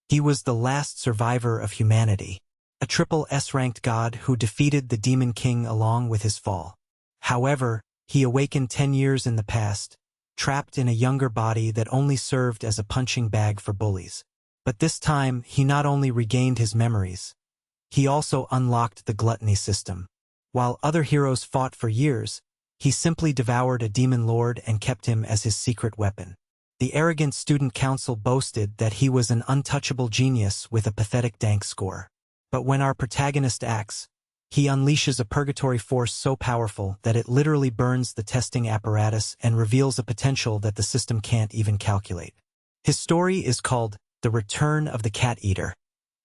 He was the last survivor of humanity, a triple S-ranked god who defeated the Demon King along with his fall. However, he awakened 10 years in the past, trapped in a younger body that only served as a punching bag for bullies. But this time, he not only regained his memories, he also unlocked the gluttony system. While other heroes fought for years, he simply devoured a demon lord and kept him as his secret weapon. The arrogant student council boasted that he was an untouchable genius with a pathetic dank score. But when our protagonist acts, he unleashes a purgatory force so powerful that it literally burns the testing apparatus and reveals a potential that the system can't even calculate. His story is called The Return of the Cat Eater.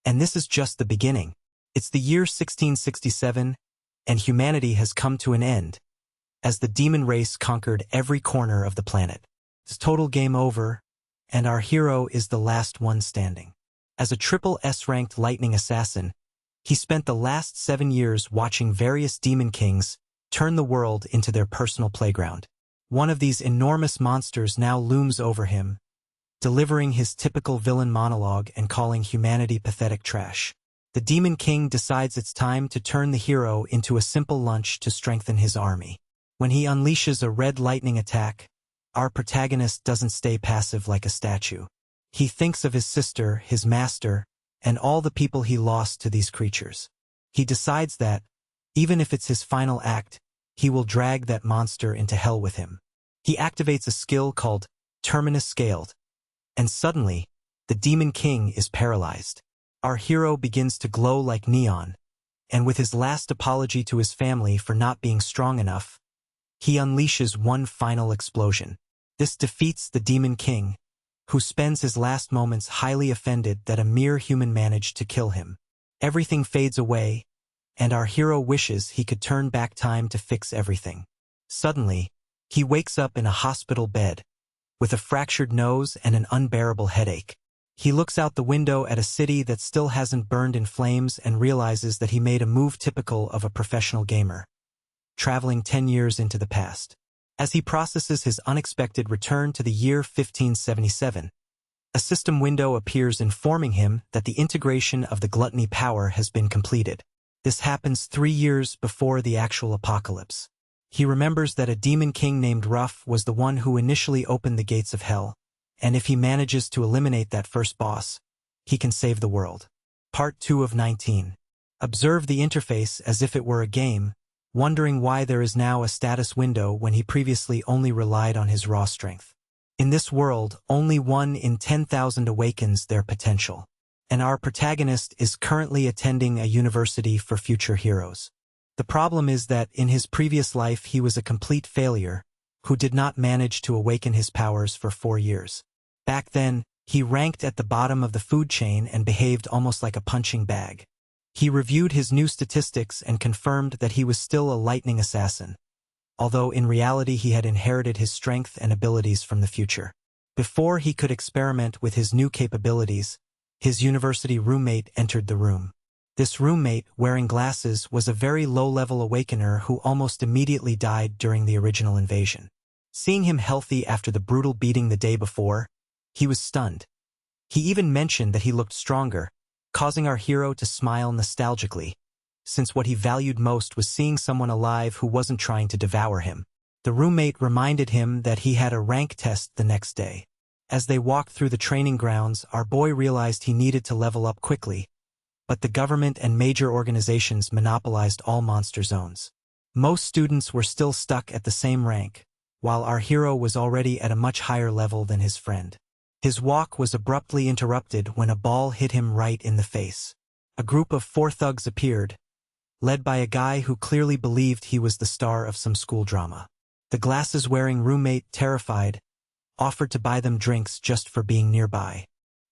And this is just the beginning. It's the year 1667, and humanity has come to an end, as the demon race conquered every corner of the planet. It's total game over, and our hero is the last one standing. As a triple S-ranked lightning assassin, he spent the last 7 years watching various demon kings turn the world into their personal playground. One of these enormous monsters now looms over him, delivering his typical villain monologue and calling humanity pathetic trash. The Demon King decides it's time to turn the hero into a simple lunch to strengthen his army. When he unleashes a red lightning attack, our protagonist doesn't stay passive like a statue. He thinks of his sister, his master, and all the people he lost to these creatures. He decides that, even if it's his final act, he will drag that monster into hell with him. He activates a skill called Terminus Scaled, and suddenly, the Demon King is paralyzed. Our hero begins to glow like neon, and with his last apology to his family for not being strong enough, he unleashes one final explosion. This defeats the Demon King, who spends his last moments highly offended that a mere human managed to kill him. Everything fades away, and our hero wishes he could turn back time to fix everything. Suddenly, he wakes up in a hospital bed, with a fractured nose and an unbearable headache. He looks out the window at a city that still hasn't burned in flames and realizes that he made a move typical of a professional gamer, traveling 10 years into the past. As he processes his unexpected return to the year 1577, a system window appears informing him that the integration of the gluttony power has been completed. This happens 3 years before the actual apocalypse. He remembers that a demon king named Ruff was the one who initially opened the gates of hell, and if he manages to eliminate that first boss, he can save the world. Part 2 of 19. Observe the interface as if it were a game, wondering why there is now a status window when he previously only relied on his raw strength. In this world, only 1 in 10,000 awakens their potential, and our protagonist is currently attending a university for future heroes. The problem is that in his previous life he was a complete failure, who did not manage to awaken his powers for 4 years. Back then, he ranked at the bottom of the food chain and behaved almost like a punching bag. He reviewed his new statistics and confirmed that he was still a lightning assassin, although in reality he had inherited his strength and abilities from the future. Before he could experiment with his new capabilities, his university roommate entered the room. This roommate, wearing glasses, was a very low-level awakener who almost immediately died during the original invasion. Seeing him healthy after the brutal beating the day before, he was stunned. He even mentioned that he looked stronger, causing our hero to smile nostalgically, since what he valued most was seeing someone alive who wasn't trying to devour him. The roommate reminded him that he had a rank test the next day. As they walked through the training grounds, our boy realized he needed to level up quickly, but the government and major organizations monopolized all monster zones. Most students were still stuck at the same rank, while our hero was already at a much higher level than his friend. His walk was abruptly interrupted when a ball hit him right in the face. A group of 4 thugs appeared, led by a guy who clearly believed he was the star of some school drama. The glasses-wearing roommate, terrified, offered to buy them drinks just for being nearby.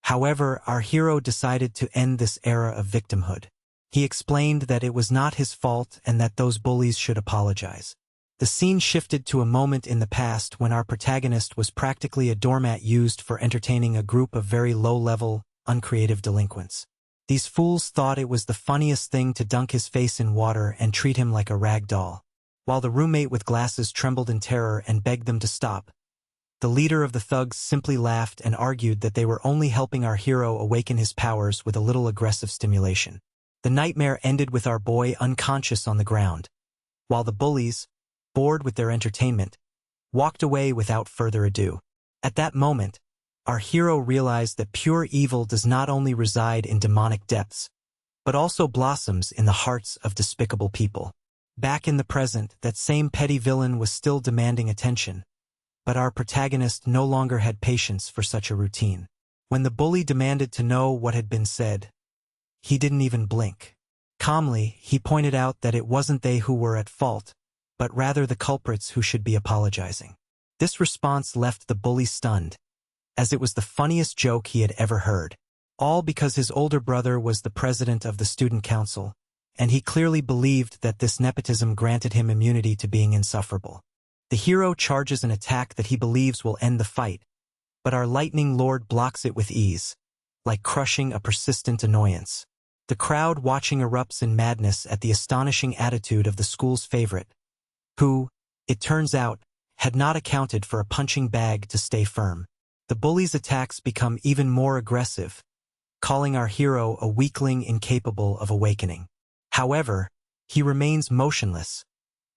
However, our hero decided to end this era of victimhood. He explained that it was not his fault and that those bullies should apologize. The scene shifted to a moment in the past when our protagonist was practically a doormat used for entertaining a group of very low-level, uncreative delinquents. These fools thought it was the funniest thing to dunk his face in water and treat him like a rag doll. While the roommate with glasses trembled in terror and begged them to stop, The leader of the thugs simply laughed and argued that they were only helping our hero awaken his powers with a little aggressive stimulation. The nightmare ended with our boy unconscious on the ground, while the bullies, bored with their entertainment, walked away without further ado. At that moment, our hero realized that pure evil does not only reside in demonic depths, but also blossoms in the hearts of despicable people. Back in the present, that same petty villain was still demanding attention, but our protagonist no longer had patience for such a routine. When the bully demanded to know what had been said, he didn't even blink. Calmly, he pointed out that it wasn't they who were at fault, but rather the culprits who should be apologizing. This response left the bully stunned, as it was the funniest joke he had ever heard. All because his older brother was the president of the student council, and he clearly believed that this nepotism granted him immunity to being insufferable. The hero charges an attack that he believes will end the fight, but our lightning lord blocks it with ease, like crushing a persistent annoyance. The crowd watching erupts in madness at the astonishing attitude of the school's favorite, who, it turns out, had not accounted for a punching bag to stay firm. The bully's attacks become even more aggressive, calling our hero a weakling incapable of awakening. However, he remains motionless,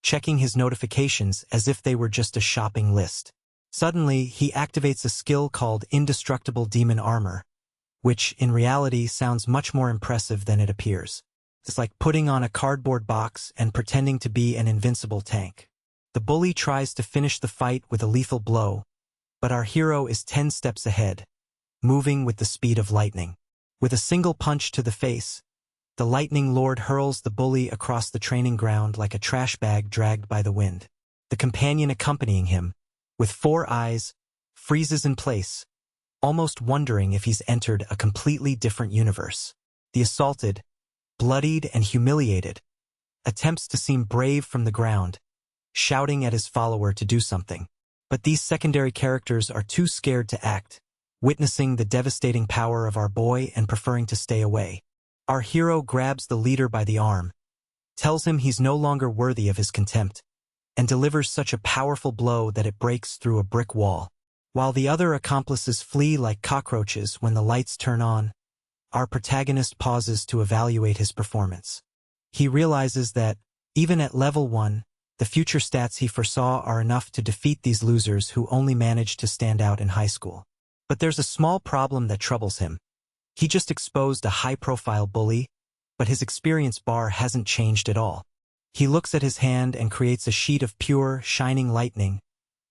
checking his notifications as if they were just a shopping list. Suddenly, he activates a skill called Indestructible Demon Armor, which, in reality, sounds much more impressive than it appears. It's like putting on a cardboard box and pretending to be an invincible tank. The bully tries to finish the fight with a lethal blow, but our hero is 10 steps ahead, moving with the speed of lightning. With a single punch to the face, the lightning lord hurls the bully across the training ground like a trash bag dragged by the wind. The companion accompanying him, with 4 eyes, freezes in place, almost wondering if he's entered a completely different universe. The assaulted, bloodied and humiliated, attempts to seem brave from the ground, shouting at his follower to do something. But these secondary characters are too scared to act, witnessing the devastating power of our boy and preferring to stay away. Our hero grabs the leader by the arm, tells him he's no longer worthy of his contempt, and delivers such a powerful blow that it breaks through a brick wall. While the other accomplices flee like cockroaches when the lights turn on, our protagonist pauses to evaluate his performance. He realizes that, even at level 1, the future stats he foresaw are enough to defeat these losers who only managed to stand out in high school. But there's a small problem that troubles him. He just exposed a high-profile bully, but his experience bar hasn't changed at all. He looks at his hand and creates a sheet of pure, shining lightning,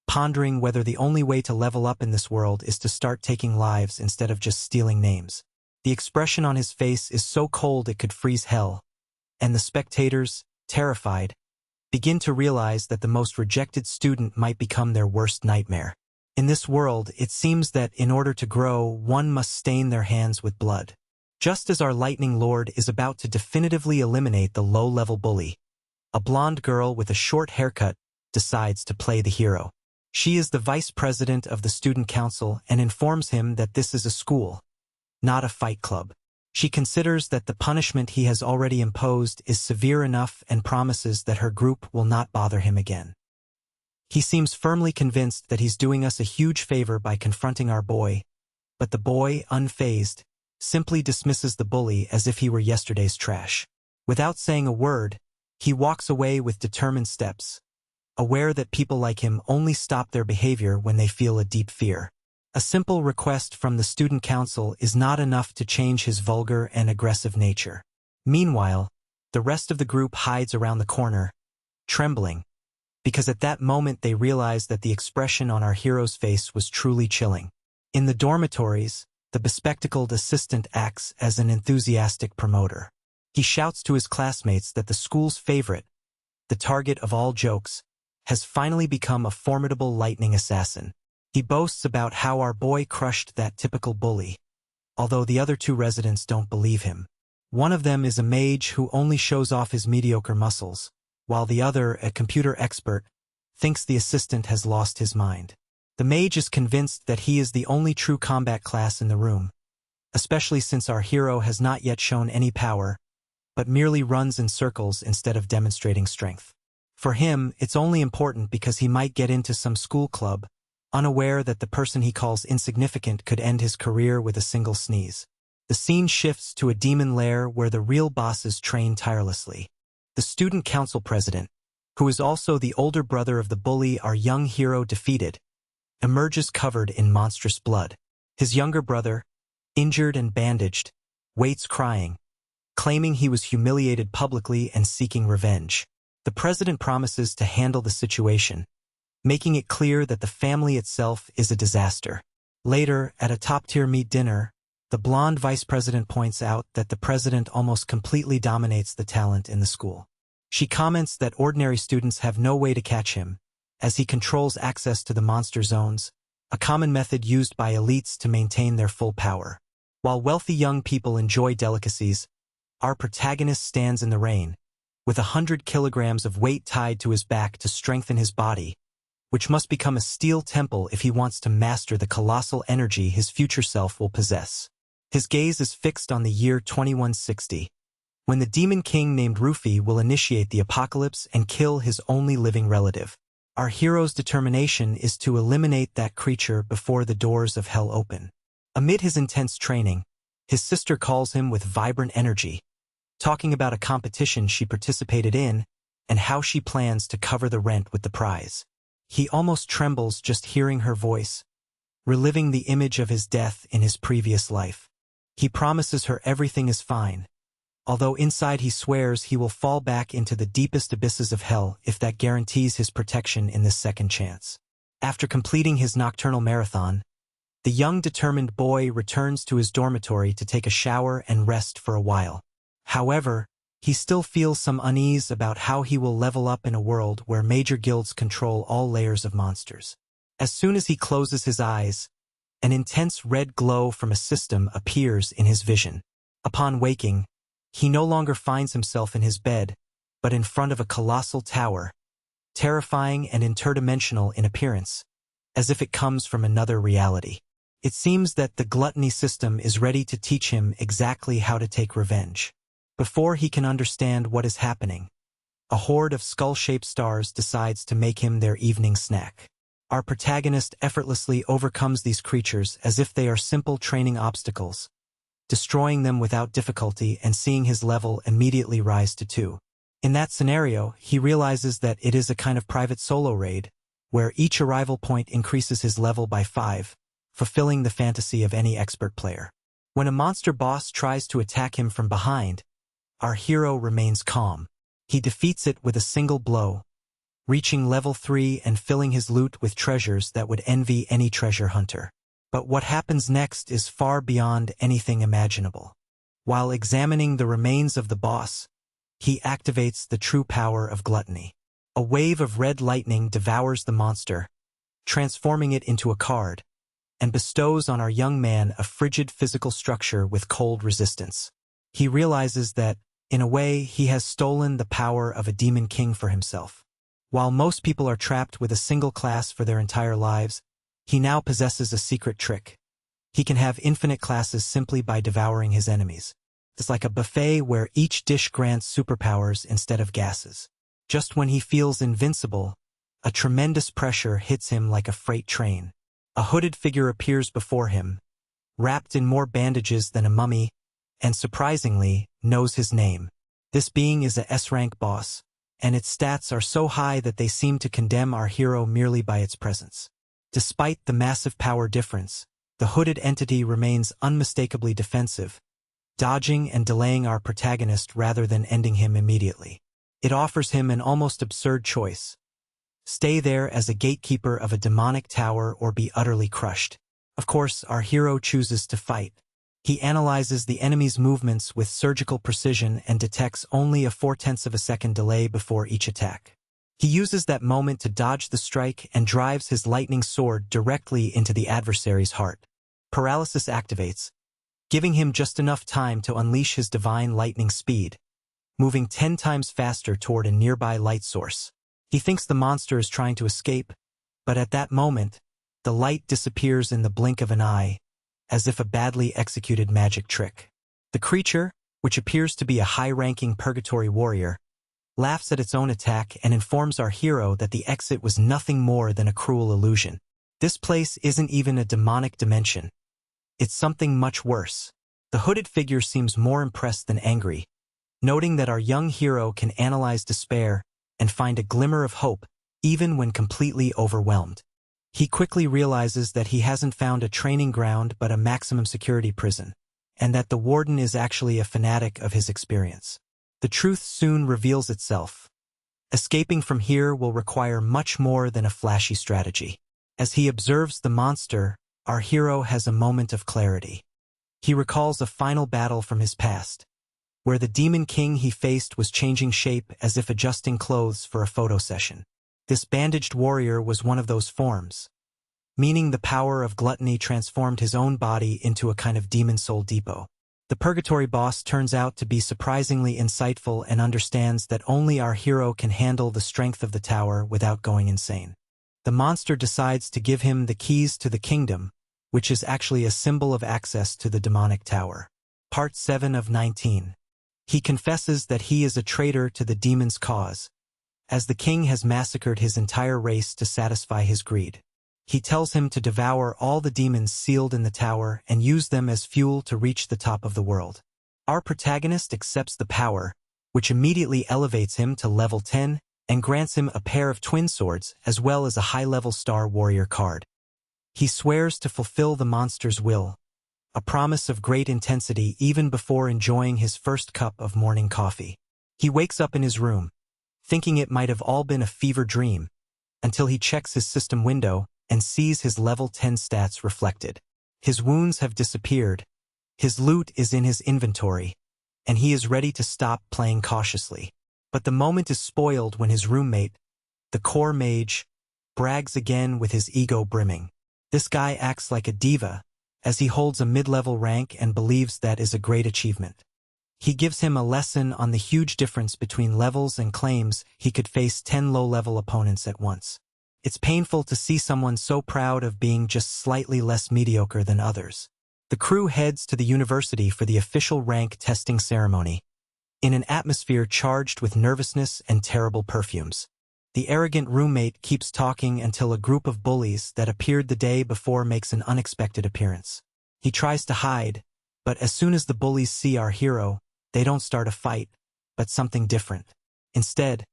pondering whether the only way to level up in this world is to start taking lives instead of just stealing names. The expression on his face is so cold it could freeze hell, and the spectators, terrified, begin to realize that the most rejected student might become their worst nightmare. In this world, it seems that in order to grow, one must stain their hands with blood. Just as our lightning lord is about to definitively eliminate the low-level bully, a blonde girl with a short haircut decides to play the hero. She is the vice president of the student council and informs him that this is a school, not a fight club. She considers that the punishment he has already imposed is severe enough and promises that her group will not bother him again. He seems firmly convinced that he's doing us a huge favor by confronting our boy, but the boy, unfazed, simply dismisses the bully as if he were yesterday's trash. Without saying a word, he walks away with determined steps, aware that people like him only stop their behavior when they feel a deep fear. A simple request from the student council is not enough to change his vulgar and aggressive nature. Meanwhile, the rest of the group hides around the corner, trembling, because at that moment they realize that the expression on our hero's face was truly chilling. In the dormitories, the bespectacled assistant acts as an enthusiastic promoter. He shouts to his classmates that the school's favorite, the target of all jokes, has finally become a formidable lightning assassin. He boasts about how our boy crushed that typical bully, although the other 2 residents don't believe him. One of them is a mage who only shows off his mediocre muscles, while the other, a computer expert, thinks the assistant has lost his mind. The mage is convinced that he is the only true combat class in the room, especially since our hero has not yet shown any power, but merely runs in circles instead of demonstrating strength. For him, it's only important because he might get into some school club, unaware that the person he calls insignificant could end his career with a single sneeze. The scene shifts to a demon lair where the real bosses train tirelessly. The student council president, who is also the older brother of the bully our young hero defeated, emerges covered in monstrous blood. His younger brother, injured and bandaged, waits crying, claiming he was humiliated publicly and seeking revenge. The president promises to handle the situation, making it clear that the family itself is a disaster. Later, at a top-tier meat dinner, the blonde vice president points out that the president almost completely dominates the talent in the school. She comments that ordinary students have no way to catch him, as he controls access to the monster zones, a common method used by elites to maintain their full power. While wealthy young people enjoy delicacies, our protagonist stands in the rain, with 100 kilograms of weight tied to his back to strengthen his body, which must become a steel temple if he wants to master the colossal energy his future self will possess. His gaze is fixed on the year 2160, when the demon king named Rufy will initiate the apocalypse and kill his only living relative. Our hero's determination is to eliminate that creature before the doors of hell open. Amid his intense training, his sister calls him with vibrant energy, talking about a competition she participated in and how she plans to cover the rent with the prize. He almost trembles just hearing her voice, reliving the image of his death in his previous life. He promises her everything is fine, although inside he swears he will fall back into the deepest abysses of hell if that guarantees his protection in this second chance. After completing his nocturnal marathon, the young determined boy returns to his dormitory to take a shower and rest for a while. However, he still feels some unease about how he will level up in a world where major guilds control all layers of monsters. As soon as he closes his eyes, an intense red glow from a system appears in his vision. Upon waking, he no longer finds himself in his bed, but in front of a colossal tower, terrifying and interdimensional in appearance, as if it comes from another reality. It seems that the gluttony system is ready to teach him exactly how to take revenge. Before he can understand what is happening, a horde of skull-shaped stars decides to make him their evening snack. Our protagonist effortlessly overcomes these creatures as if they are simple training obstacles, destroying them without difficulty and seeing his level immediately rise to 2. In that scenario, he realizes that it is a kind of private solo raid, where each arrival point increases his level by 5, fulfilling the fantasy of any expert player. When a monster boss tries to attack him from behind, our hero remains calm. He defeats it with a single blow, reaching level 3 and filling his loot with treasures that would envy any treasure hunter. But what happens next is far beyond anything imaginable. While examining the remains of the boss, he activates the true power of gluttony. A wave of red lightning devours the monster, transforming it into a card, and bestows on our young man a frigid physical structure with cold resistance. He realizes that, in a way, he has stolen the power of a demon king for himself. While most people are trapped with a single class for their entire lives, he now possesses a secret trick. He can have infinite classes simply by devouring his enemies. It's like a buffet where each dish grants superpowers instead of gases. Just when he feels invincible, a tremendous pressure hits him like a freight train. A hooded figure appears before him, wrapped in more bandages than a mummy, and surprisingly, knows his name. This being is a S-rank boss, and its stats are so high that they seem to condemn our hero merely by its presence. Despite the massive power difference, the hooded entity remains unmistakably defensive, dodging and delaying our protagonist rather than ending him immediately. It offers him an almost absurd choice: stay there as a gatekeeper of a demonic tower or be utterly crushed. Of course, our hero chooses to fight. He analyzes the enemy's movements with surgical precision and detects only a 0.4 of a second delay before each attack. He uses that moment to dodge the strike and drives his lightning sword directly into the adversary's heart. Paralysis activates, giving him just enough time to unleash his divine lightning speed, moving 10 times faster toward a nearby light source. He thinks the monster is trying to escape, but at that moment, the light disappears in the blink of an eye, as if a badly executed magic trick. The creature, which appears to be a high-ranking purgatory warrior, laughs at its own attack and informs our hero that the exit was nothing more than a cruel illusion. This place isn't even a demonic dimension. It's something much worse. The hooded figure seems more impressed than angry, noting that our young hero can analyze despair and find a glimmer of hope even when completely overwhelmed. He quickly realizes that he hasn't found a training ground but a maximum security prison, and that the warden is actually a fanatic of his experience. The truth soon reveals itself. Escaping from here will require much more than a flashy strategy. As he observes the monster, our hero has a moment of clarity. He recalls a final battle from his past, where the demon king he faced was changing shape as if adjusting clothes for a photo session. This bandaged warrior was one of those forms, meaning the power of gluttony transformed his own body into a kind of demon soul depot. The purgatory boss turns out to be surprisingly insightful and understands that only our hero can handle the strength of the tower without going insane. The monster decides to give him the keys to the kingdom, which is actually a symbol of access to the demonic tower. Part 7 of 19. He confesses that he is a traitor to the demon's cause, as the king has massacred his entire race to satisfy his greed. He tells him to devour all the demons sealed in the tower and use them as fuel to reach the top of the world. Our protagonist accepts the power, which immediately elevates him to level 10 and grants him a pair of twin swords as well as a high-level Star Warrior card. He swears to fulfill the monster's will, a promise of great intensity even before enjoying his first cup of morning coffee. He wakes up in his room, thinking it might have all been a fever dream, until he checks his system window and sees his level 10 stats reflected. His wounds have disappeared, his loot is in his inventory, and he is ready to stop playing cautiously. But the moment is spoiled when his roommate, the core mage, brags again with his ego brimming. This guy acts like a diva, as he holds a mid-level rank and believes that is a great achievement. He gives him a lesson on the huge difference between levels and claims he could face 10 low-level opponents at once. It's painful to see someone so proud of being just slightly less mediocre than others. The crew heads to the university for the official rank testing ceremony, in an atmosphere charged with nervousness and terrible perfumes. The arrogant roommate keeps talking until a group of bullies that appeared the day before makes an unexpected appearance. He tries to hide, but as soon as the bullies see our hero, they don't start a fight, but something different. Instead,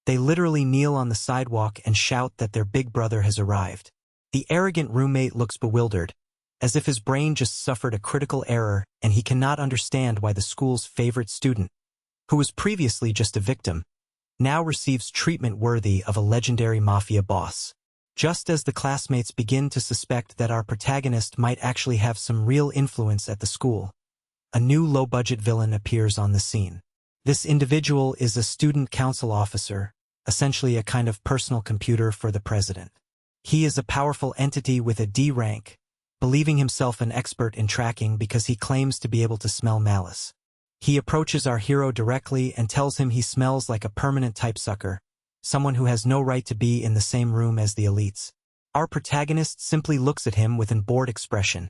they literally kneel on the sidewalk and shout that their big brother has arrived. The arrogant roommate looks bewildered, as if his brain just suffered a critical error and he cannot understand why the school's favorite student, who was previously just a victim, now receives treatment worthy of a legendary mafia boss. Just as the classmates begin to suspect that our protagonist might actually have some real influence at the school, a new low-budget villain appears on the scene. This individual is a student council officer, essentially a kind of personal computer for the president. He is a powerful entity with a D rank, believing himself an expert in tracking because he claims to be able to smell malice. He approaches our hero directly and tells him he smells like a permanent typesucker, someone who has no right to be in the same room as the elites. Our protagonist simply looks at him with an bored expression,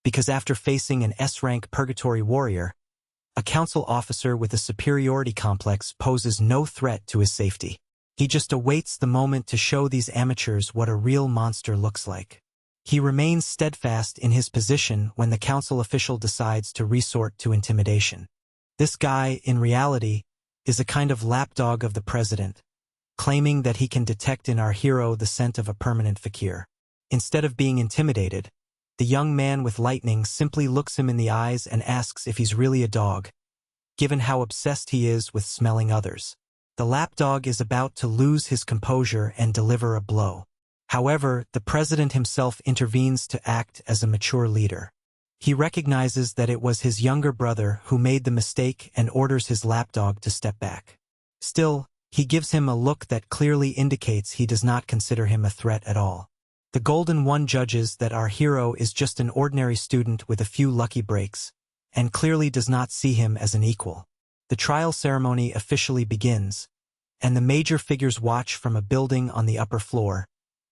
because after facing an S-rank purgatory warrior, a council officer with a superiority complex poses no threat to his safety. He just awaits the moment to show these amateurs what a real monster looks like. He remains steadfast in his position when the council official decides to resort to intimidation. This guy, in reality, is a kind of lapdog of the president, claiming that he can detect in our hero the scent of a permanent fakir. Instead of being intimidated, the young man with lightning simply looks him in the eyes and asks if he's really a dog, given how obsessed he is with smelling others. The lapdog is about to lose his composure and deliver a blow. However, the president himself intervenes to act as a mature leader. He recognizes that it was his younger brother who made the mistake and orders his lapdog to step back. Still, he gives him a look that clearly indicates he does not consider him a threat at all. The Golden One judges that our hero is just an ordinary student with a few lucky breaks, and clearly does not see him as an equal. The trial ceremony officially begins, and the major figures watch from a building on the upper floor,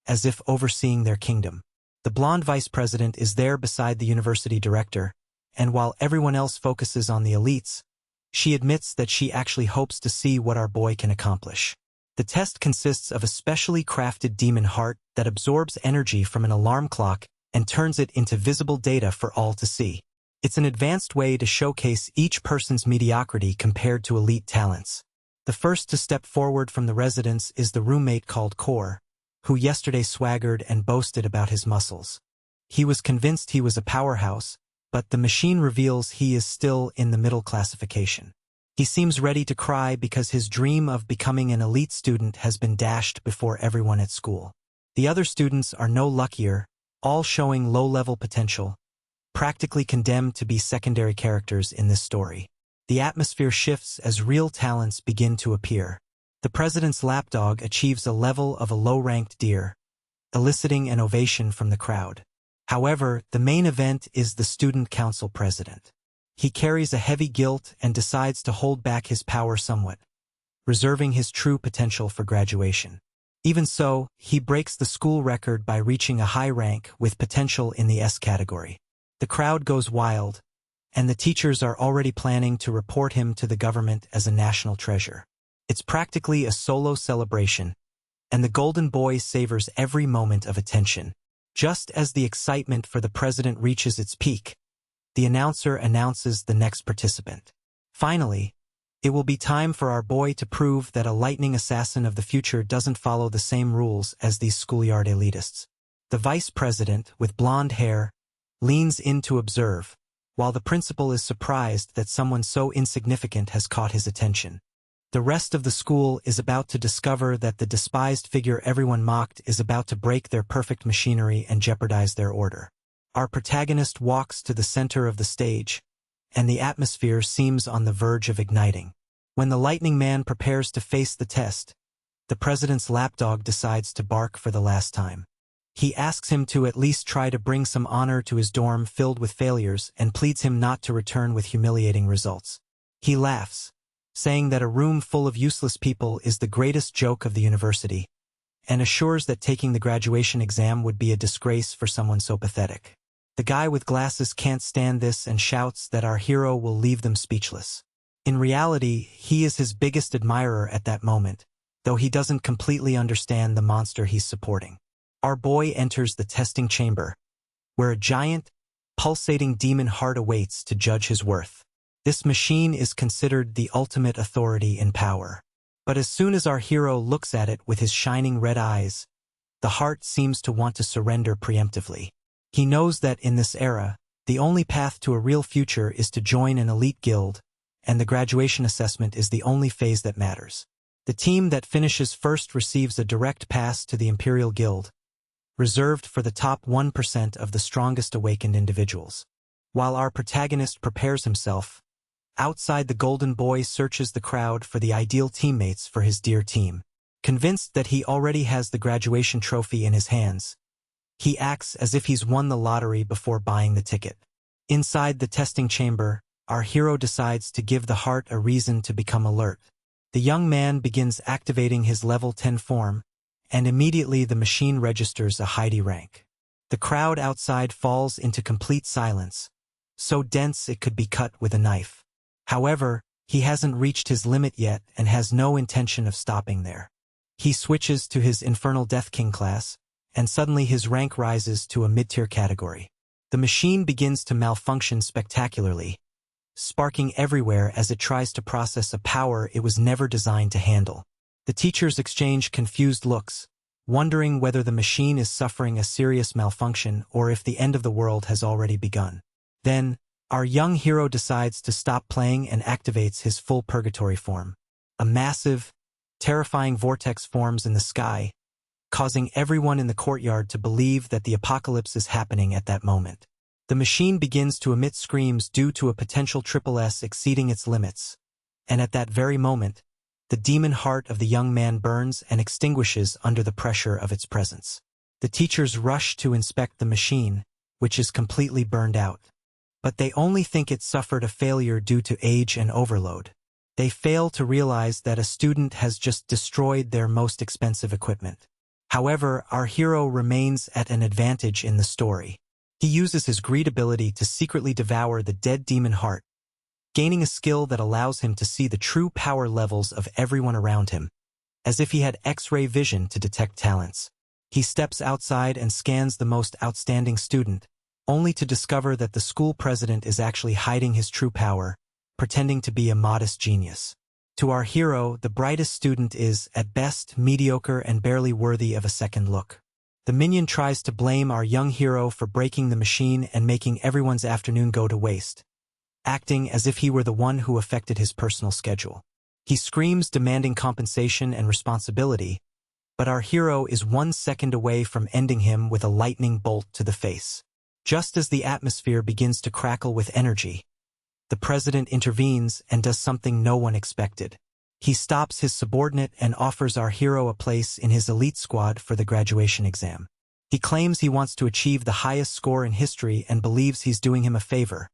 as if overseeing their kingdom. The blonde vice president is there beside the university director, and while everyone else focuses on the elites, she admits that she actually hopes to see what our boy can accomplish. The test consists of a specially crafted demon heart that absorbs energy from an alarm clock and turns it into visible data for all to see. It's an advanced way to showcase each person's mediocrity compared to elite talents. The first to step forward from the residence is the roommate called Core, who yesterday swaggered and boasted about his muscles. He was convinced he was a powerhouse, but the machine reveals he is still in the middle classification. He seems ready to cry because his dream of becoming an elite student has been dashed before everyone at school. The other students are no luckier, all showing low-level potential, practically condemned to be secondary characters in this story. The atmosphere shifts as real talents begin to appear. The president's lapdog achieves a level of a low-ranked deer, eliciting an ovation from the crowd. However, the main event is the student council president. He carries a heavy guilt and decides to hold back his power somewhat, reserving his true potential for graduation. Even so, he breaks the school record by reaching a high rank with potential in the S category. The crowd goes wild, and the teachers are already planning to report him to the government as a national treasure. It's practically a solo celebration, and the Golden Boy savors every moment of attention. Just as the excitement for the president reaches its peak, the announcer announces the next participant. Finally, it will be time for our boy to prove that a lightning assassin of the future doesn't follow the same rules as these schoolyard elitists. The vice president, with blonde hair, leans in to observe, while the principal is surprised that someone so insignificant has caught his attention. The rest of the school is about to discover that the despised figure everyone mocked is about to break their perfect machinery and jeopardize their order. Our protagonist walks to the center of the stage, and the atmosphere seems on the verge of igniting. When the Lightning Man prepares to face the test, the president's lapdog decides to bark for the last time. He asks him to at least try to bring some honor to his dorm filled with failures and pleads him not to return with humiliating results. He laughs, saying that a room full of useless people is the greatest joke of the university, and assures that taking the graduation exam would be a disgrace for someone so pathetic. The guy with glasses can't stand this and shouts that our hero will leave them speechless. In reality, he is his biggest admirer at that moment, though he doesn't completely understand the monster he's supporting. Our boy enters the testing chamber, where a giant, pulsating demon heart awaits to judge his worth. This machine is considered the ultimate authority in power. But as soon as our hero looks at it with his shining red eyes, the heart seems to want to surrender preemptively. He knows that in this era, the only path to a real future is to join an elite guild, and the graduation assessment is the only phase that matters. The team that finishes first receives a direct pass to the Imperial Guild, reserved for the top 1% of the strongest awakened individuals. While our protagonist prepares himself, outside the Golden Boy searches the crowd for the ideal teammates for his dear team. Convinced that he already has the graduation trophy in his hands, he acts as if he's won the lottery before buying the ticket. Inside the testing chamber, our hero decides to give the heart a reason to become alert. The young man begins activating his level 10 form, and immediately the machine registers a high rank. The crowd outside falls into complete silence, so dense it could be cut with a knife. However, he hasn't reached his limit yet and has no intention of stopping there. He switches to his Infernal Death King class, and suddenly his rank rises to a mid-tier category. The machine begins to malfunction spectacularly, sparking everywhere as it tries to process a power it was never designed to handle. The teachers exchange confused looks, wondering whether the machine is suffering a serious malfunction or if the end of the world has already begun. Then, our young hero decides to stop playing and activates his full purgatory form. A massive, terrifying vortex forms in the sky, causing everyone in the courtyard to believe that the apocalypse is happening at that moment. The machine begins to emit screams due to a potential S exceeding its limits, and at that very moment, the demon heart of the young man burns and extinguishes under the pressure of its presence. The teachers rush to inspect the machine, which is completely burned out. But they only think it suffered a failure due to age and overload. They fail to realize that a student has just destroyed their most expensive equipment. However, our hero remains at an advantage in the story. He uses his greed ability to secretly devour the dead demon heart, gaining a skill that allows him to see the true power levels of everyone around him. as if he had X-ray vision to detect talents. He steps outside and scans the most outstanding student, only to discover that the school president is actually hiding his true power, pretending to be a modest genius. To our hero, the brightest student is, at best, mediocre and barely worthy of a second look. The minion tries to blame our young hero for breaking the machine and making everyone's afternoon go to waste, acting as if he were the one who affected his personal schedule. He screams, demanding compensation and responsibility, but our hero is 1 second away from ending him with a lightning bolt to the face. Just as the atmosphere begins to crackle with energy, the president intervenes and does something no one expected. He stops his subordinate and offers our hero a place in his elite squad for the graduation exam. He claims he wants to achieve the highest score in history and believes he's doing him a favor,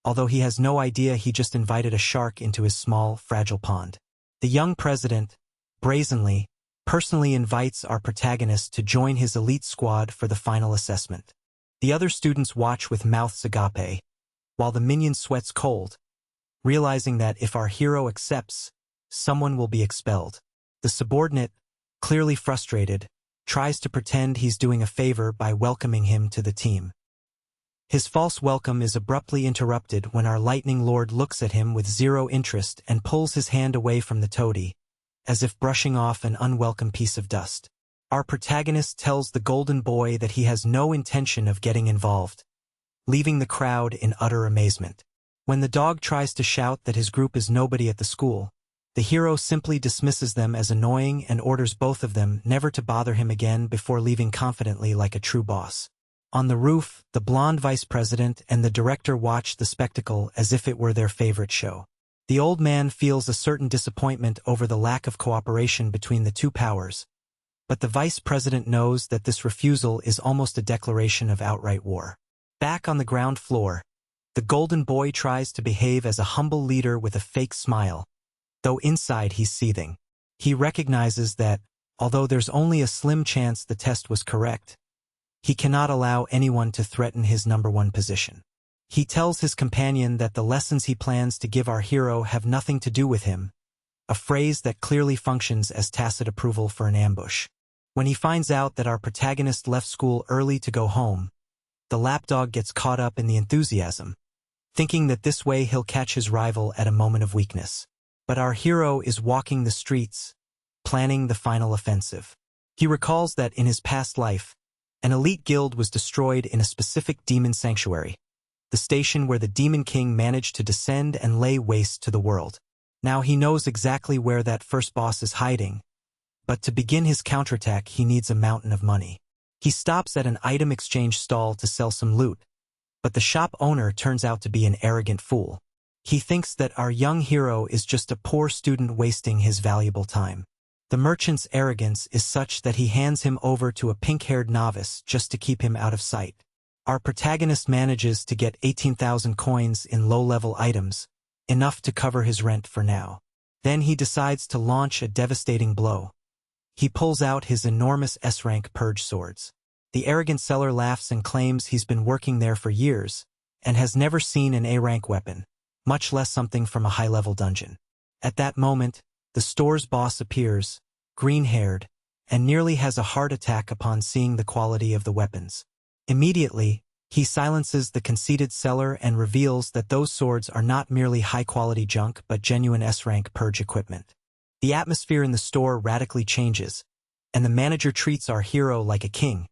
although he has no idea he just invited a shark into his small, fragile pond. The young president, brazenly, personally invites our protagonist to join his elite squad for the final assessment. The other students watch with mouths agape, while the minion sweats cold, realizing that if our hero accepts, someone will be expelled. The subordinate, clearly frustrated, tries to pretend he's doing a favor by welcoming him to the team. His false welcome is abruptly interrupted when our lightning lord looks at him with zero interest and pulls his hand away from the toady, as if brushing off an unwelcome piece of dust. Our protagonist tells the golden boy that he has no intention of getting involved, leaving the crowd in utter amazement. When the dog tries to shout that his group is nobody at the school, the hero simply dismisses them as annoying and orders both of them never to bother him again before leaving confidently like a true boss. On the roof, the blonde vice president and the director watch the spectacle as if it were their favorite show. The old man feels a certain disappointment over the lack of cooperation between the two powers, but the vice president knows that this refusal is almost a declaration of outright war. Back on the ground floor, the golden boy tries to behave as a humble leader with a fake smile, though inside he's seething. He recognizes that, although there's only a slim chance the test was correct, he cannot allow anyone to threaten his #1 position. He tells his companion that the lessons he plans to give our hero have nothing to do with him, a phrase that clearly functions as tacit approval for an ambush. When he finds out that our protagonist left school early to go home, the lapdog gets caught up in the enthusiasm, thinking that this way he'll catch his rival at a moment of weakness. But our hero is walking the streets, planning the final offensive. He recalls that in his past life, an elite guild was destroyed in a specific demon sanctuary, the station where the Demon King managed to descend and lay waste to the world. Now he knows exactly where that first boss is hiding, but to begin his counterattack he needs a mountain of money. He stops at an item exchange stall to sell some loot, but the shop owner turns out to be an arrogant fool. He thinks that our young hero is just a poor student wasting his valuable time. The merchant's arrogance is such that he hands him over to a pink-haired novice just to keep him out of sight. Our protagonist manages to get 18,000 coins in low-level items, enough to cover his rent for now. Then he decides to launch a devastating blow. He pulls out his enormous S-rank purge swords. The arrogant seller laughs and claims he's been working there for years and has never seen an A-rank weapon, much less something from a high-level dungeon. At that moment, the store's boss appears, green-haired, and nearly has a heart attack upon seeing the quality of the weapons. Immediately, he silences the conceited seller and reveals that those swords are not merely high-quality junk but genuine S-rank purge equipment. The atmosphere in the store radically changes, and the manager treats our hero like a king,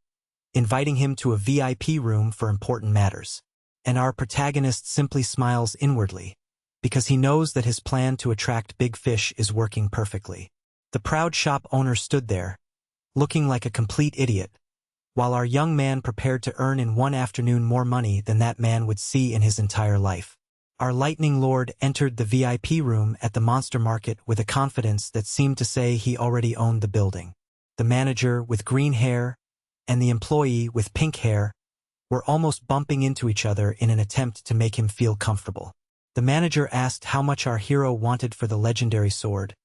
inviting him to a VIP room for important matters. And our protagonist simply smiles inwardly, because he knows that his plan to attract big fish is working perfectly. The proud shop owner stood there, looking like a complete idiot, while our young man prepared to earn in one afternoon more money than that man would see in his entire life. Our lightning lord entered the VIP room at the monster market with a confidence that seemed to say he already owned the building. The manager, with green hair, and the employee, with pink hair, were almost bumping into each other in an attempt to make him feel comfortable. The manager asked how much our hero wanted for the legendary sword,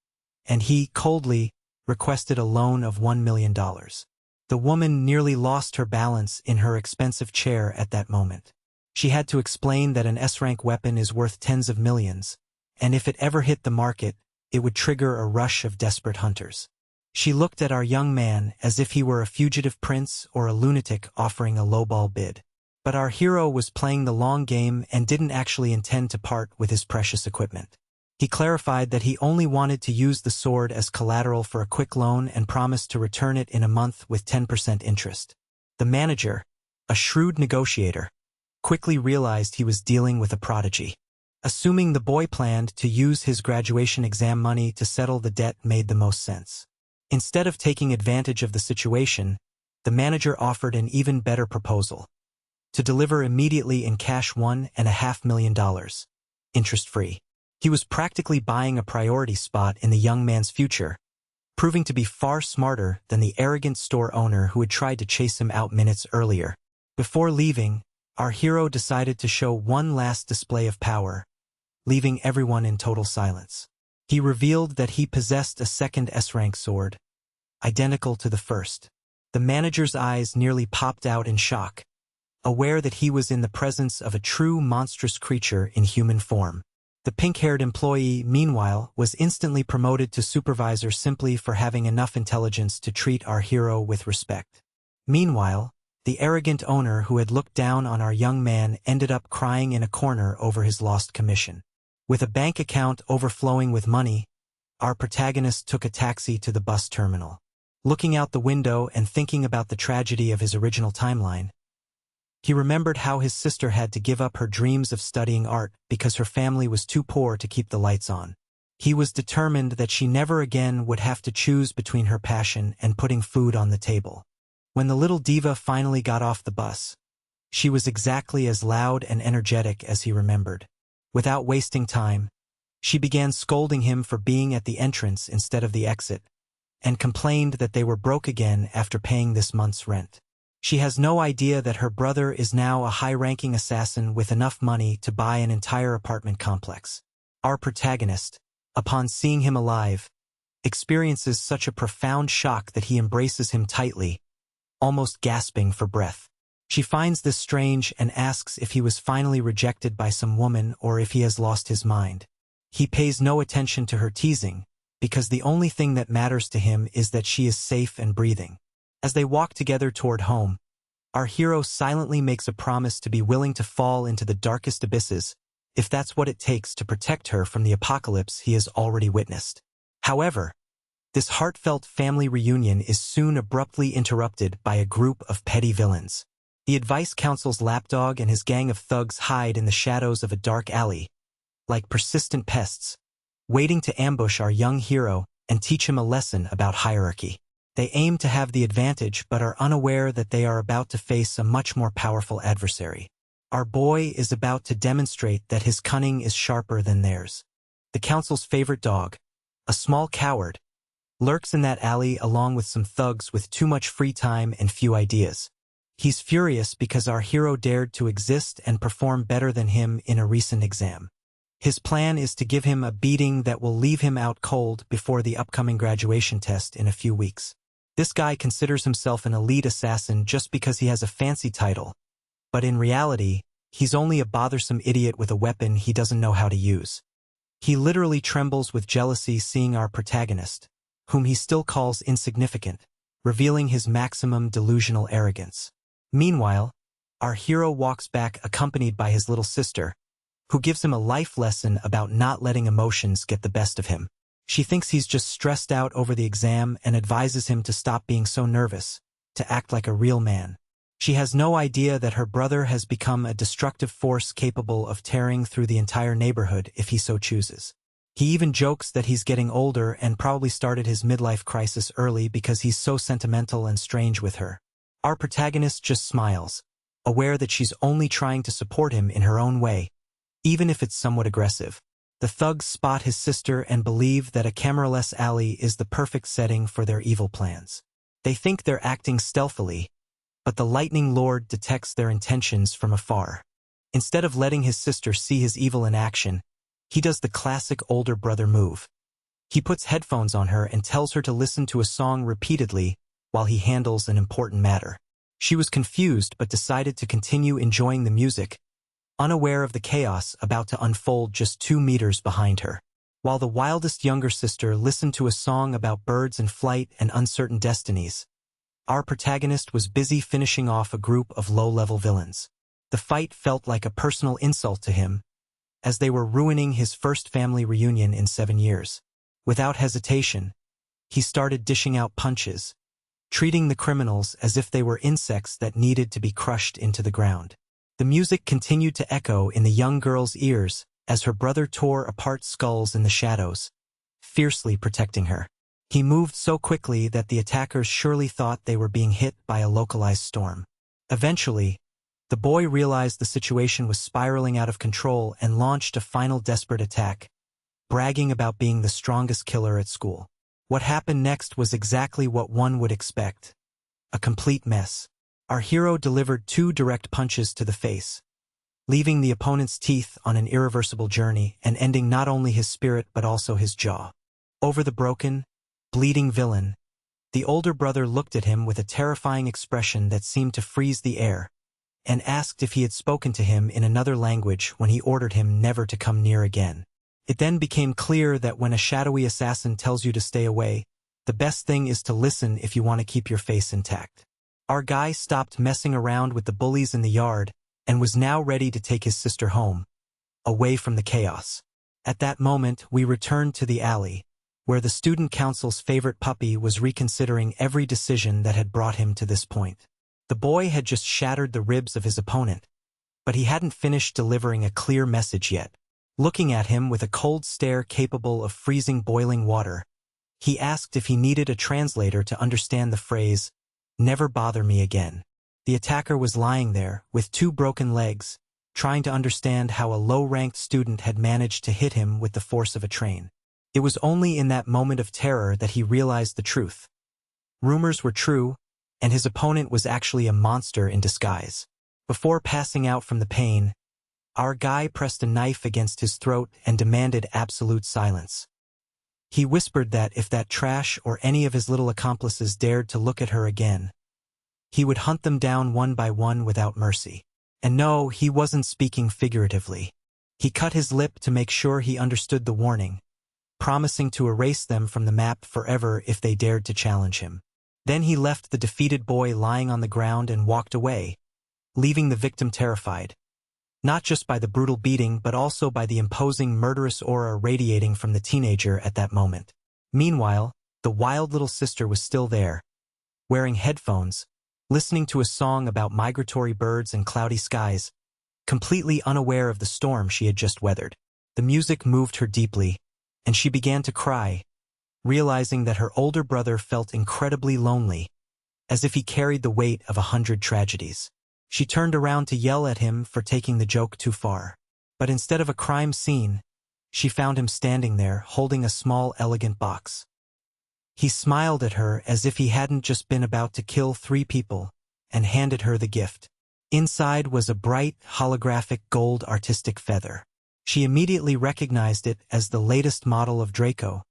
and he, coldly, requested a loan of $1 million. The woman nearly lost her balance in her expensive chair at that moment. She had to explain that an S-rank weapon is worth tens of millions, and if it ever hit the market, it would trigger a rush of desperate hunters. She looked at our young man as if he were a fugitive prince or a lunatic offering a lowball bid. But our hero was playing the long game and didn't actually intend to part with his precious equipment. He clarified that he only wanted to use the sword as collateral for a quick loan and promised to return it in a month with 10% interest. The manager, a shrewd negotiator, quickly realized he was dealing with a prodigy. Assuming the boy planned to use his graduation exam money to settle the debt made the most sense. Instead of taking advantage of the situation, the manager offered an even better proposal: to deliver immediately in cash $1.5 million, interest-free. He was practically buying a priority spot in the young man's future, proving to be far smarter than the arrogant store owner who had tried to chase him out minutes earlier. Before leaving, our hero decided to show one last display of power, leaving everyone in total silence. He revealed that he possessed a second S-rank sword, identical to the first. The manager's eyes nearly popped out in shock, aware that he was in the presence of a true monstrous creature in human form. The pink-haired employee, meanwhile, was instantly promoted to supervisor simply for having enough intelligence to treat our hero with respect. Meanwhile, the arrogant owner who had looked down on our young man ended up crying in a corner over his lost commission. With a bank account overflowing with money, our protagonist took a taxi to the bus terminal. Looking out the window and thinking about the tragedy of his original timeline, he remembered how his sister had to give up her dreams of studying art because her family was too poor to keep the lights on. He was determined that she never again would have to choose between her passion and putting food on the table. When the little diva finally got off the bus, she was exactly as loud and energetic as he remembered. Without wasting time, she began scolding him for being at the entrance instead of the exit, and complained that they were broke again after paying this month's rent. She has no idea that her brother is now a high-ranking assassin with enough money to buy an entire apartment complex. Our protagonist, upon seeing him alive, experiences such a profound shock that he embraces him tightly, almost gasping for breath. She finds this strange and asks if he was finally rejected by some woman or if he has lost his mind. He pays no attention to her teasing, because the only thing that matters to him is that she is safe and breathing. As they walk together toward home, our hero silently makes a promise to be willing to fall into the darkest abysses, if that's what it takes to protect her from the apocalypse he has already witnessed. However, this heartfelt family reunion is soon abruptly interrupted by a group of petty villains. The advice council's lapdog and his gang of thugs hide in the shadows of a dark alley, like persistent pests, waiting to ambush our young hero and teach him a lesson about hierarchy. They aim to have the advantage but are unaware that they are about to face a much more powerful adversary. Our boy is about to demonstrate that his cunning is sharper than theirs. The council's favorite dog, a small coward, lurks in that alley along with some thugs with too much free time and few ideas. He's furious because our hero dared to exist and perform better than him in a recent exam. His plan is to give him a beating that will leave him out cold before the upcoming graduation test in a few weeks. This guy considers himself an elite assassin just because he has a fancy title, but in reality, he's only a bothersome idiot with a weapon he doesn't know how to use. He literally trembles with jealousy seeing our protagonist, whom he still calls insignificant, revealing his maximum delusional arrogance. Meanwhile, our hero walks back accompanied by his little sister, who gives him a life lesson about not letting emotions get the best of him. She thinks he's just stressed out over the exam and advises him to stop being so nervous, to act like a real man. She has no idea that her brother has become a destructive force capable of tearing through the entire neighborhood if he so chooses. He even jokes that he's getting older and probably started his midlife crisis early because he's so sentimental and strange with her. Our protagonist just smiles, aware that she's only trying to support him in her own way, even if it's somewhat aggressive. The thugs spot his sister and believe that a cameraless alley is the perfect setting for their evil plans. They think they're acting stealthily, but the Lightning Lord detects their intentions from afar. Instead of letting his sister see his evil in action, he does the classic older brother move. He puts headphones on her and tells her to listen to a song repeatedly while he handles an important matter. She was confused but decided to continue enjoying the music, unaware of the chaos about to unfold just 2 meters behind her. while the wildest younger sister listened to a song about birds in flight and uncertain destinies. Our protagonist was busy finishing off a group of low-level villains. The fight felt like a personal insult to him, as they were ruining his first family reunion in 7 years. Without hesitation, he started dishing out punches, treating the criminals as if they were insects that needed to be crushed into the ground. The music continued to echo in the young girl's ears as her brother tore apart skulls in the shadows, fiercely protecting her. He moved so quickly that the attackers surely thought they were being hit by a localized storm. Eventually, the boy realized the situation was spiraling out of control and launched a final desperate attack, bragging about being the strongest killer at school. What happened next was exactly what one would expect: a complete mess. Our hero delivered 2 direct punches to the face, leaving the opponent's teeth on an irreversible journey and ending not only his spirit but also his jaw. Over the broken, bleeding villain, the older brother looked at him with a terrifying expression that seemed to freeze the air, and asked if he had spoken to him in another language when he ordered him never to come near again. It then became clear that when a shadowy assassin tells you to stay away, the best thing is to listen if you want to keep your face intact. Our guy stopped messing around with the bullies in the yard and was now ready to take his sister home, away from the chaos. At that moment, we returned to the alley, where the student council's favorite puppy was reconsidering every decision that had brought him to this point. The boy had just shattered the ribs of his opponent, but he hadn't finished delivering a clear message yet. Looking at him with a cold stare capable of freezing boiling water, he asked if he needed a translator to understand the phrase, "Never bother me again." The attacker was lying there, with 2 broken legs, trying to understand how a low-ranked student had managed to hit him with the force of a train. It was only in that moment of terror that he realized the truth. Rumors were true, and his opponent was actually a monster in disguise. Before passing out from the pain, our guy pressed a knife against his throat and demanded absolute silence. He whispered that if that trash or any of his little accomplices dared to look at her again, he would hunt them down one by one without mercy. And no, he wasn't speaking figuratively. He cut his lip to make sure he understood the warning, promising to erase them from the map forever if they dared to challenge him. Then he left the defeated boy lying on the ground and walked away, leaving the victim terrified, not just by the brutal beating but also by the imposing murderous aura radiating from the teenager at that moment. Meanwhile, the wild little sister was still there, wearing headphones, listening to a song about migratory birds and cloudy skies, completely unaware of the storm she had just weathered. The music moved her deeply, and she began to cry, realizing that her older brother felt incredibly lonely, as if he carried the weight of 100 tragedies. She turned around to yell at him for taking the joke too far. But instead of a crime scene, she found him standing there holding a small, elegant box. He smiled at her as if he hadn't just been about to kill 3 people, and handed her the gift. Inside was a bright, holographic gold artistic feather. She immediately recognized it as the latest model of Draco,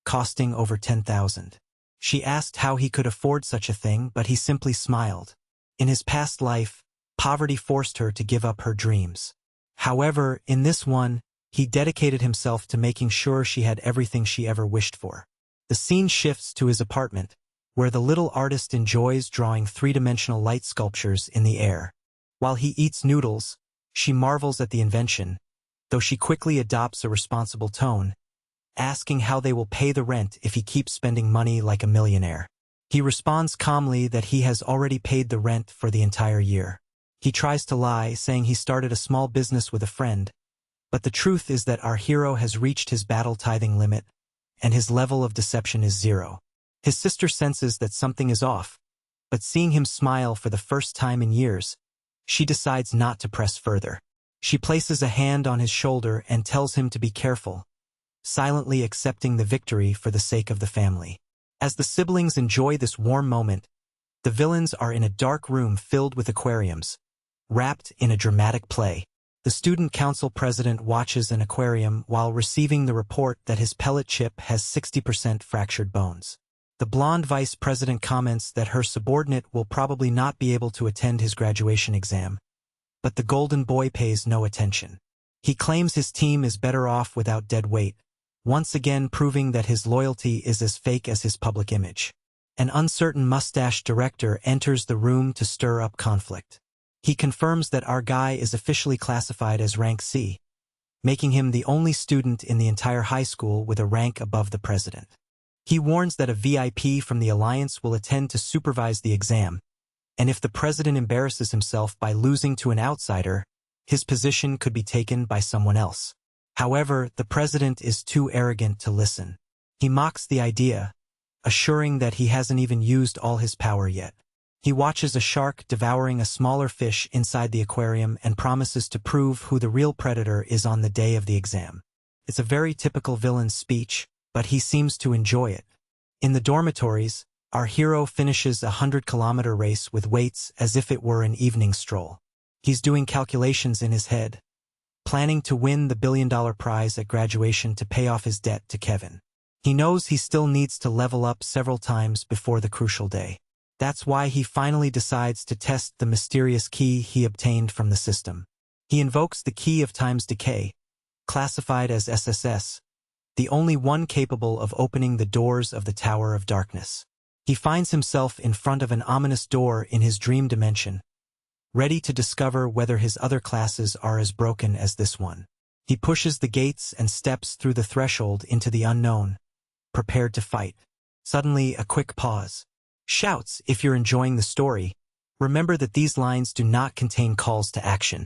costing over 10,000. She asked how he could afford such a thing, but he simply smiled. In his past life, poverty forced her to give up her dreams. However, in this one, he dedicated himself to making sure she had everything she ever wished for. The scene shifts to his apartment, where the little artist enjoys drawing 3-dimensional light sculptures in the air. While he eats noodles, she marvels at the invention, though she quickly adopts a responsible tone, asking how they will pay the rent if he keeps spending money like a millionaire. He responds calmly that he has already paid the rent for the entire year. He tries to lie, saying he started a small business with a friend, but the truth is that our hero has reached his battle tithing limit, and his level of deception is 0. His sister senses that something is off, but seeing him smile for the first time in years, she decides not to press further. She places a hand on his shoulder and tells him to be careful, silently accepting the victory for the sake of the family. As the siblings enjoy this warm moment, the villains are in a dark room filled with aquariums, wrapped in a dramatic play. The student council president watches an aquarium while receiving the report that his pellet chip has 60% fractured bones. The blonde vice president comments that her subordinate will probably not be able to attend his graduation exam, but the golden boy pays no attention. He claims his team is better off without dead weight, once again proving that his loyalty is as fake as his public image. An uncertain mustached director enters the room to stir up conflict. He confirms that our guy is officially classified as rank C, making him the only student in the entire high school with a rank above the president. He warns that a VIP from the Alliance will attend to supervise the exam, and if the president embarrasses himself by losing to an outsider, his position could be taken by someone else. However, the president is too arrogant to listen. He mocks the idea, assuring that he hasn't even used all his power yet. He watches a shark devouring a smaller fish inside the aquarium and promises to prove who the real predator is on the day of the exam. It's a very typical villain's speech, but he seems to enjoy it. In the dormitories, our hero finishes a 100-kilometer race with weights as if it were an evening stroll. He's doing calculations in his head, planning to win the billion-dollar prize at graduation to pay off his debt to Kevin. He knows he still needs to level up several times before the crucial day. That's why he finally decides to test the mysterious key he obtained from the system. He invokes the key of time's decay, classified as SSS, the only one capable of opening the doors of the Tower of Darkness. He finds himself in front of an ominous door in his dream dimension, ready to discover whether his other classes are as broken as this one. He pushes the gates and steps through the threshold into the unknown, prepared to fight. Suddenly, a quick pause. Shouts, if you're enjoying the story, remember that these lines do not contain calls to action.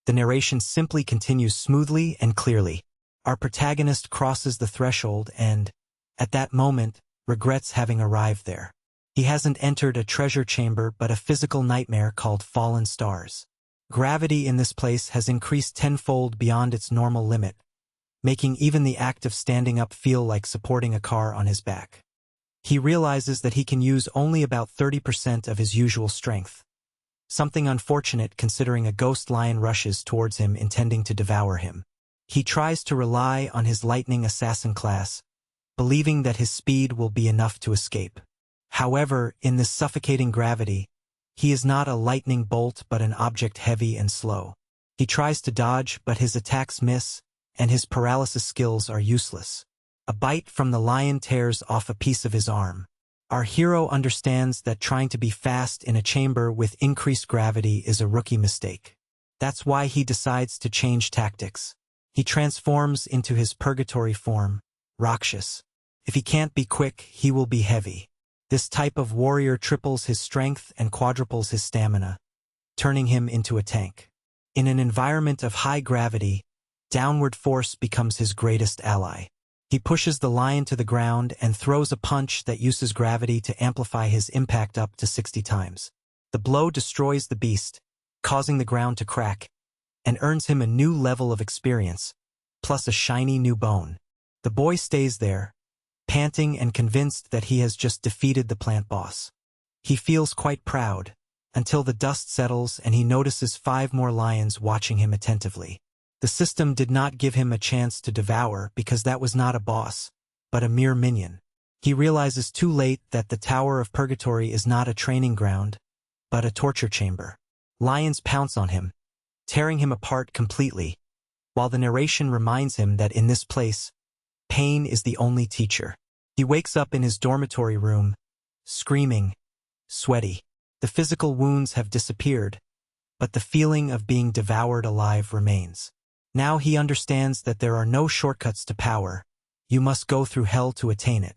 The narration simply continues smoothly and clearly. Our protagonist crosses the threshold and, at that moment, regrets having arrived there. He hasn't entered a treasure chamber but a physical nightmare called Fallen Stars. Gravity in this place has increased tenfold beyond its normal limit, making even the act of standing up feel like supporting a car on his back. He realizes that he can use only about 30% of his usual strength. Something unfortunate considering a ghost lion rushes towards him intending to devour him. He tries to rely on his lightning assassin class, believing that his speed will be enough to escape. However, in this suffocating gravity, he is not a lightning bolt but an object heavy and slow. He tries to dodge but his attacks miss, and his paralysis skills are useless. A bite from the lion tears off a piece of his arm. Our hero understands that trying to be fast in a chamber with increased gravity is a rookie mistake. That's why he decides to change tactics. He transforms into his purgatory form, Rakshas. If he can't be quick, he will be heavy. This type of warrior triples his strength and quadruples his stamina, turning him into a tank. In an environment of high gravity, downward force becomes his greatest ally. He pushes the lion to the ground and throws a punch that uses gravity to amplify his impact up to 60 times. The blow destroys the beast, causing the ground to crack, and earns him a new level of experience, plus a shiny new bone. The boy stays there, panting and convinced that he has just defeated the plant boss. He feels quite proud, until the dust settles and he notices 5 more lions watching him attentively. The system did not give him a chance to devour because that was not a boss, but a mere minion. He realizes too late that the Tower of Purgatory is not a training ground, but a torture chamber. Lions pounce on him, tearing him apart completely, while the narration reminds him that in this place, pain is the only teacher. He wakes up in his dormitory room, screaming, sweaty. The physical wounds have disappeared, but the feeling of being devoured alive remains. Now he understands that there are no shortcuts to power. You must go through hell to attain it.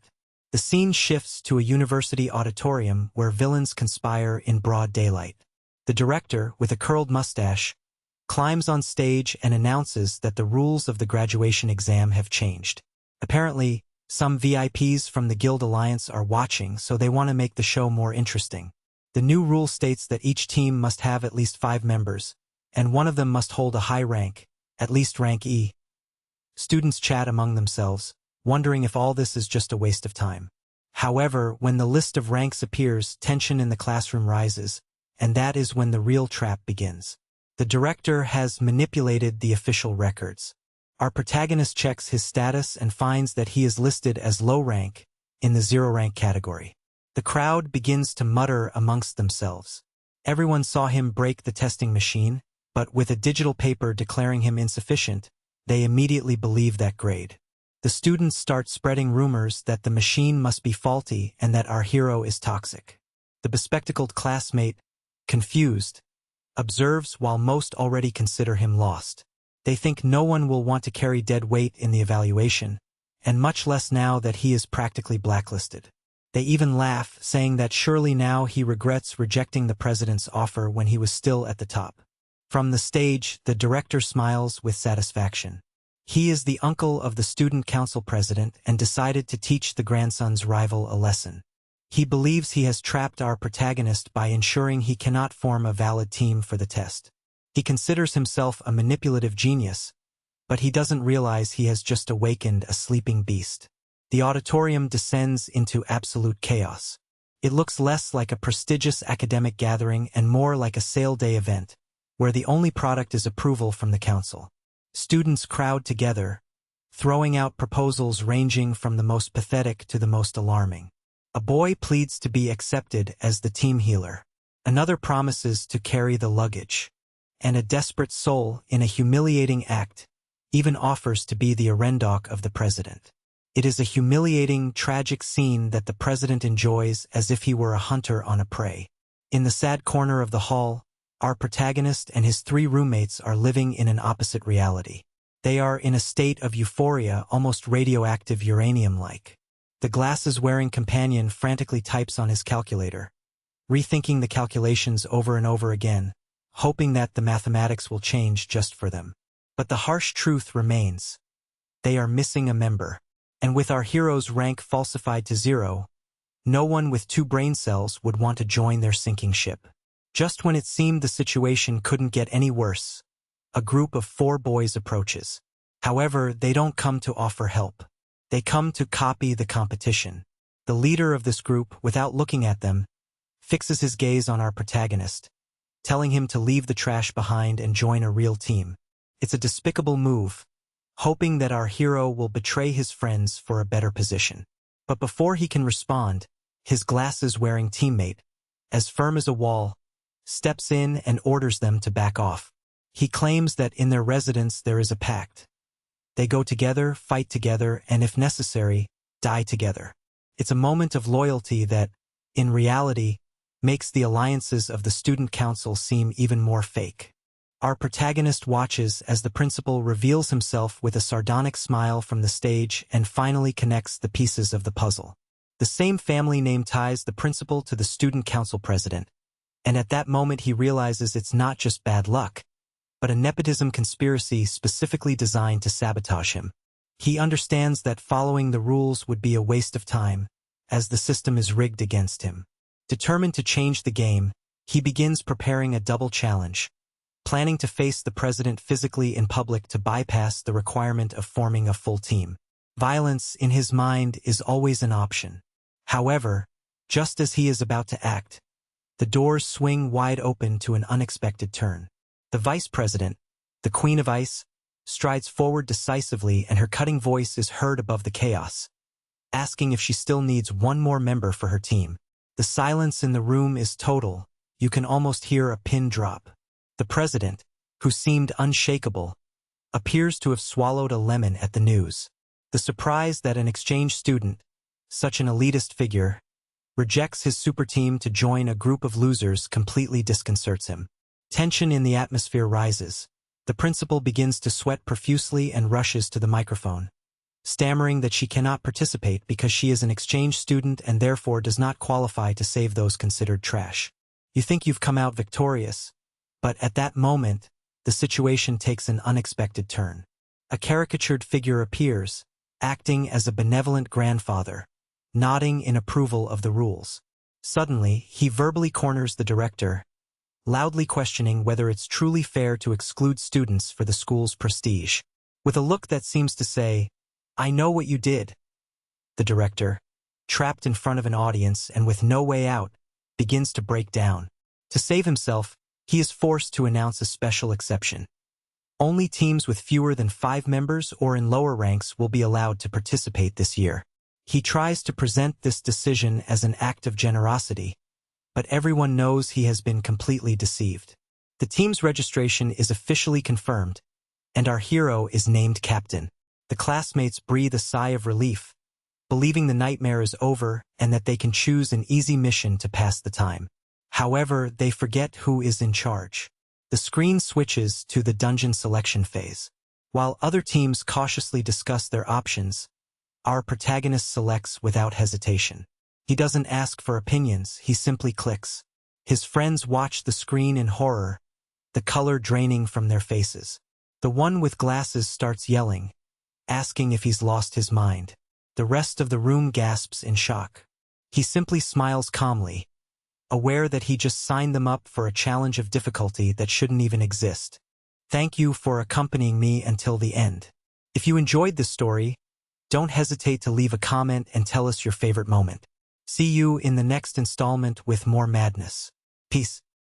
The scene shifts to a university auditorium where villains conspire in broad daylight. The director, with a curled mustache, climbs on stage and announces that the rules of the graduation exam have changed. Apparently, some VIPs from the Guild Alliance are watching, so they want to make the show more interesting. The new rule states that each team must have at least 5 members, and one of them must hold a high rank, at least rank E. Students chat among themselves, wondering if all this is just a waste of time. However, when the list of ranks appears, tension in the classroom rises, and that is when the real trap begins. The director has manipulated the official records. Our protagonist checks his status and finds that he is listed as low rank, in the 0 rank category. The crowd begins to mutter amongst themselves. Everyone saw him break the testing machine, but with a digital paper declaring him insufficient, they immediately believe that grade. The students start spreading rumors that the machine must be faulty and that our hero is toxic. The bespectacled classmate, confused, observes while most already consider him lost. They think no one will want to carry dead weight in the evaluation, and much less now that he is practically blacklisted. They even laugh, saying that surely now he regrets rejecting the president's offer when he was still at the top. From the stage, the director smiles with satisfaction. He is the uncle of the student council president and decided to teach the grandson's rival a lesson. He believes he has trapped our protagonist by ensuring he cannot form a valid team for the test. He considers himself a manipulative genius, but he doesn't realize he has just awakened a sleeping beast. The auditorium descends into absolute chaos. It looks less like a prestigious academic gathering and more like a sale day event, where the only product is approval from the council. Students crowd together, throwing out proposals ranging from the most pathetic to the most alarming. A boy pleads to be accepted as the team healer. Another promises to carry the luggage. And a desperate soul, in a humiliating act, even offers to be the Arendok of the president. It is a humiliating, tragic scene that the president enjoys as if he were a hunter on a prey. In the sad corner of the hall, our protagonist and his 3 roommates are living in an opposite reality. They are in a state of euphoria, almost radioactive uranium-like. The glasses-wearing companion frantically types on his calculator, rethinking the calculations over and over again, hoping that the mathematics will change just for them. But the harsh truth remains. They are missing a member. And with our hero's rank falsified to 0, no one with 2 brain cells would want to join their sinking ship. Just when it seemed the situation couldn't get any worse, a group of 4 boys approaches. However, they don't come to offer help. They come to copy the competition. The leader of this group, without looking at them, fixes his gaze on our protagonist, telling him to leave the trash behind and join a real team. It's a despicable move, hoping that our hero will betray his friends for a better position. But before he can respond, his glasses-wearing teammate, as firm as a wall, steps in and orders them to back off. He claims that in their residence there is a pact. They go together, fight together, and if necessary, die together. It's a moment of loyalty that, in reality, makes the alliances of the student council seem even more fake. Our protagonist watches as the principal reveals himself with a sardonic smile from the stage and finally connects the pieces of the puzzle. The same family name ties the principal to the student council president, and at that moment he realizes it's not just bad luck, but a nepotism conspiracy specifically designed to sabotage him. He understands that following the rules would be a waste of time, as the system is rigged against him. Determined to change the game, he begins preparing a double challenge, planning to face the president physically in public to bypass the requirement of forming a full team. Violence, in his mind, is always an option. However, just as he is about to act, the doors swing wide open to an unexpected turn. The vice president, the Queen of Ice, strides forward decisively and her cutting voice is heard above the chaos, asking if she still needs one more member for her team. The silence in the room is total. You can almost hear a pin drop. The president, who seemed unshakable, appears to have swallowed a lemon at the news. The surprise that an exchange student, such an elitist figure, rejects his super team to join a group of losers completely disconcerts him. Tension in the atmosphere rises. The principal begins to sweat profusely and rushes to the microphone, stammering that she cannot participate because she is an exchange student and therefore does not qualify to save those considered trash. You think you've come out victorious, but at that moment, the situation takes an unexpected turn. A caricatured figure appears, acting as a benevolent grandfather, nodding in approval of the rules. Suddenly, he verbally corners the director, loudly questioning whether it's truly fair to exclude students for the school's prestige. With a look that seems to say, "I know what you did." The director, trapped in front of an audience and with no way out, begins to break down. To save himself, he is forced to announce a special exception. Only teams with fewer than 5 members or in lower ranks will be allowed to participate this year. He tries to present this decision as an act of generosity, but everyone knows he has been completely deceived. The team's registration is officially confirmed, and our hero is named captain. The classmates breathe a sigh of relief, believing the nightmare is over and that they can choose an easy mission to pass the time. However, they forget who is in charge. The screen switches to the dungeon selection phase. While other teams cautiously discuss their options, our protagonist selects without hesitation. He doesn't ask for opinions, he simply clicks. His friends watch the screen in horror, the color draining from their faces. The one with glasses starts yelling, asking if he's lost his mind. The rest of the room gasps in shock. He simply smiles calmly, aware that he just signed them up for a challenge of difficulty that shouldn't even exist. Thank you for accompanying me until the end. If you enjoyed this story, don't hesitate to leave a comment and tell us your favorite moment. See you in the next installment with more madness. Peace.